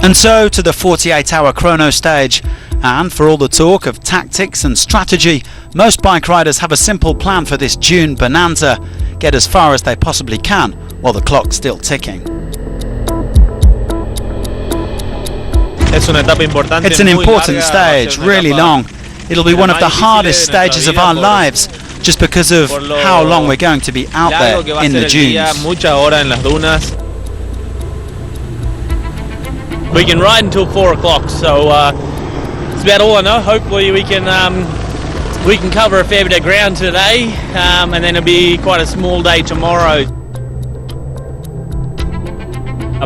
And so to the 48-hour chrono stage, and for all the talk of tactics and strategy, most bike riders have a simple plan for this June bonanza: get as far as they possibly can while the clock's still ticking. It's an important stage, really long. It'll be one of the hardest stages of our lives, just because of how long we're going to be out there in the dunes. We can ride until 4 o'clock, so it's about all I know. Hopefully we can cover a fair bit of ground today, and then it'll be quite a small day tomorrow.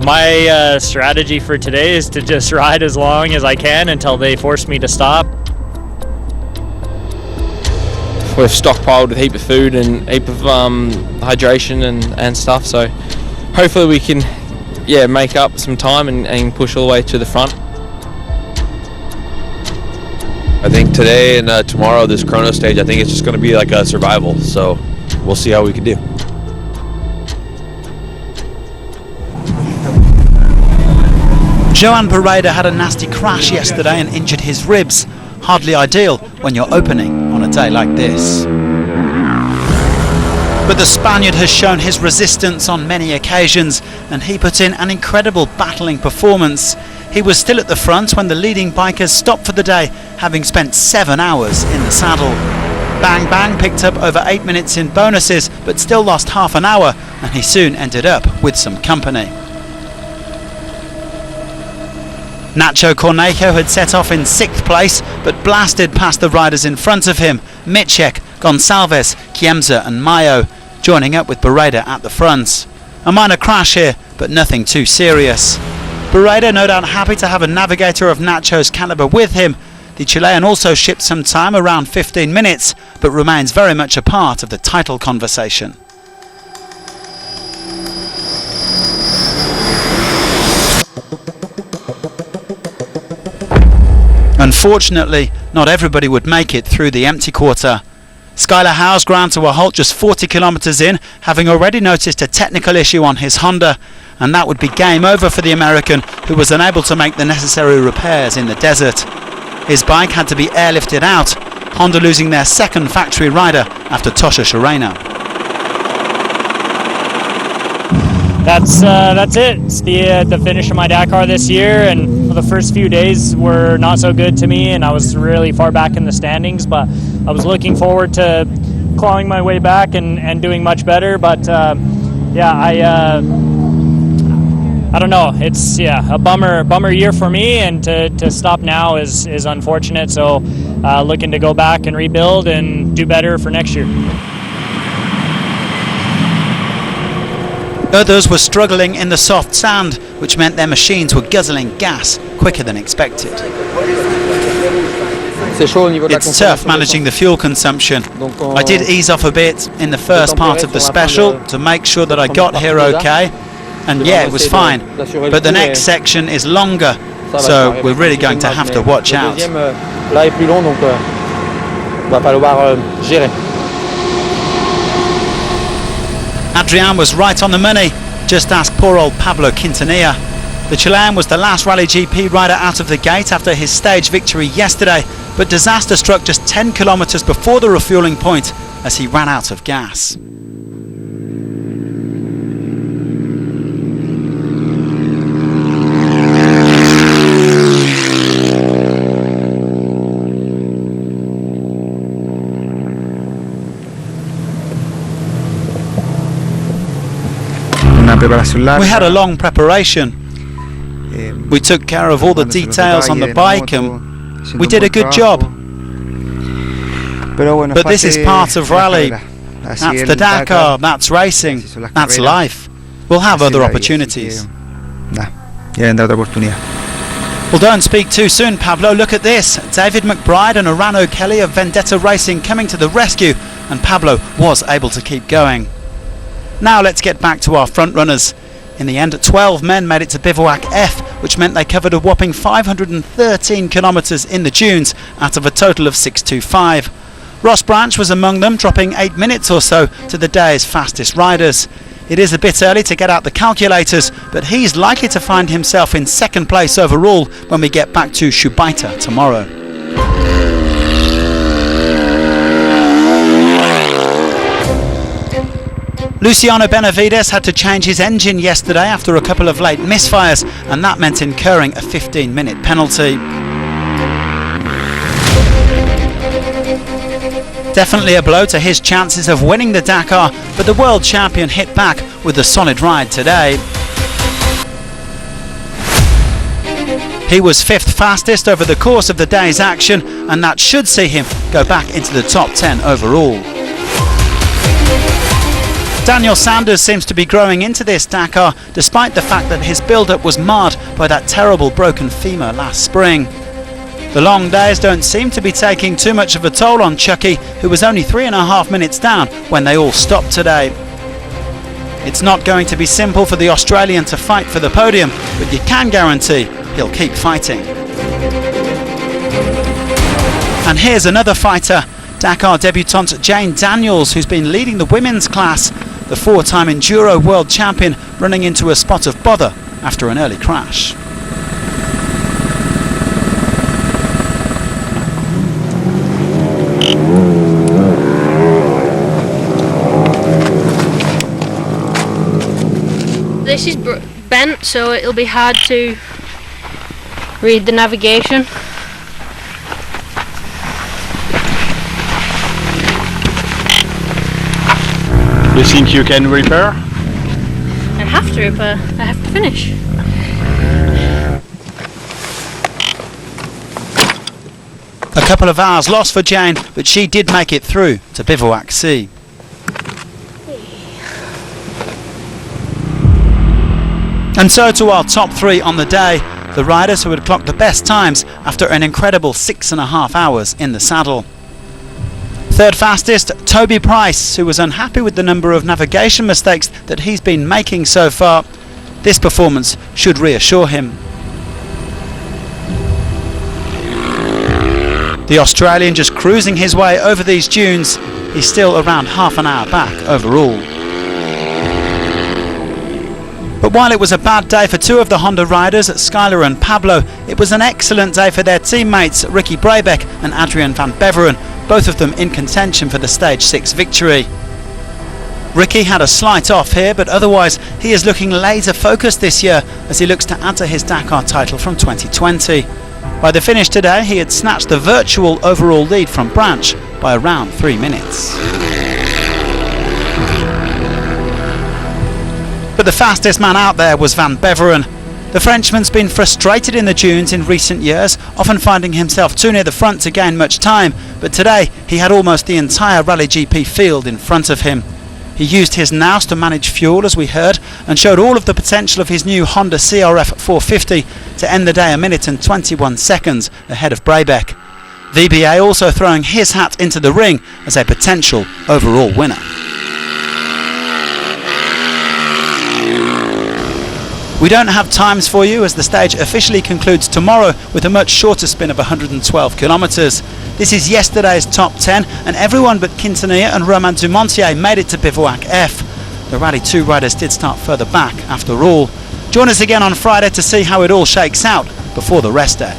My strategy for today is to just ride as long as I can until they force me to stop. We've stockpiled a heap of food and a heap of hydration and stuff, so hopefully we can make up some time and push all the way to the front. I think today and tomorrow, this chrono stage, I think it's just going to be like a survival, so we'll see how we can do. Joan Barreda had a nasty crash yesterday and injured his ribs. Hardly ideal when you're opening on a day like this. But the Spaniard has shown his resistance on many occasions, and he put in an incredible battling performance. He was still at the front when the leading bikers stopped for the day, having spent 7 hours in the saddle. Bang Bang picked up over 8 minutes in bonuses, but still lost half an hour, and he soon ended up with some company. Nacho Cornejo had set off in 6th place, but blasted past the riders in front of him: Mitchek, Gonçalves, Chiemza and Mayo, joining up with Barreda at the front. A minor crash here, but nothing too serious. Barreda no doubt happy to have a navigator of Nacho's calibre with him. The Chilean also shipped some time, around 15 minutes, but remains very much a part of the title conversation. Unfortunately, not everybody would make it through the empty quarter. Skylar Howes ground to a halt just 40 kilometres in, having already noticed a technical issue on his Honda, and that would be game over for the American, who was unable to make the necessary repairs in the desert. His bike had to be airlifted out, Honda losing their second factory rider after Tosha Shireno. That's it. It's the finish of my Dakar this year, and the first few days were not so good to me, and I was really far back in the standings, but I was looking forward to clawing my way back and doing much better. But I don't know. It's a bummer year for me, and to stop now is unfortunate. So looking to go back and rebuild and do better for next year. Others were struggling in the soft sand, which meant their machines were guzzling gas quicker than expected. It's tough managing the fuel consumption. I did ease off a bit in the first part of the special to make sure that I got here okay, and it was fine. But the next section is longer, so we're really going to have to watch out. Adrian was right on the money. Just ask poor old Pablo Quintanilla. The Chilean was the last Rally GP rider out of the gate after his stage victory yesterday, but disaster struck just 10 kilometres before the refuelling point as he ran out of gas. We had a long preparation. We took care of all the details on the bike and we did a good job. But this is part of rally. That's the Dakar, that's racing, that's life. We'll have other opportunities. Well, don't speak too soon, Pablo. Look at this. David McBride and Oran O'Kelly of Vendetta Racing coming to the rescue, and Pablo was able to keep going. Now let's get back to our front runners. In the end, 12 men made it to Bivouac F, which meant they covered a whopping 513 kilometres in the dunes out of a total of 625. Ross Branch was among them, dropping 8 minutes or so to the day's fastest riders. It is a bit early to get out the calculators, but he's likely to find himself in second place overall when we get back to Shubaita tomorrow. Luciano Benavides had to change his engine yesterday after a couple of late misfires, and that meant incurring a 15-minute penalty. Definitely a blow to his chances of winning the Dakar, but the world champion hit back with a solid ride today. He was 5th fastest over the course of the day's action, and that should see him go back into the top 10 overall. Daniel Sanders seems to be growing into this Dakar, despite the fact that his build-up was marred by that terrible broken femur last spring. The long days don't seem to be taking too much of a toll on Chucky, who was only 3.5 minutes down when they all stopped today. It's not going to be simple for the Australian to fight for the podium, but you can guarantee he'll keep fighting. And here's another fighter, Dakar debutant Jane Daniels, who's been leading the women's class. The 4-time Enduro world champion running into a spot of bother after an early crash. This is bent, so it'll be hard to read the navigation. You think you can repair? I have to repair. I have to finish. A couple of hours lost for Jane, but she did make it through to Bivouac C. And so to our top 3 on the day, the riders who had clocked the best times after an incredible 6.5 hours in the saddle. 3rd fastest, Toby Price, who was unhappy with the number of navigation mistakes that he's been making so far. This performance should reassure him. The Australian just cruising his way over these dunes. He's still around half an hour back overall. But while it was a bad day for 2 of the Honda riders, Skylar and Pablo, it was an excellent day for their teammates Ricky Brabeck and Adrian van Beveren, both of them in contention for the Stage 6 victory. Ricky had a slight off here, but otherwise he is looking laser focused this year as he looks to add to his Dakar title from 2020. By the finish today, he had snatched the virtual overall lead from Branch by around 3 minutes. But the fastest man out there was Van Beveren. The Frenchman's been frustrated in the dunes in recent years, often finding himself too near the front to gain much time, but today he had almost the entire Rally GP field in front of him. He used his nous to manage fuel, as we heard, and showed all of the potential of his new Honda CRF 450 to end the day 1 minute and 21 seconds ahead of Brabeck. VBA also throwing his hat into the ring as a potential overall winner. We don't have times for you as the stage officially concludes tomorrow with a much shorter spin of 112 kilometres. This is yesterday's top 10 and everyone but Quintanilla and Romain Dumontier made it to Bivouac F. The Rally 2 riders did start further back after all. Join us again on Friday to see how it all shakes out before the rest day.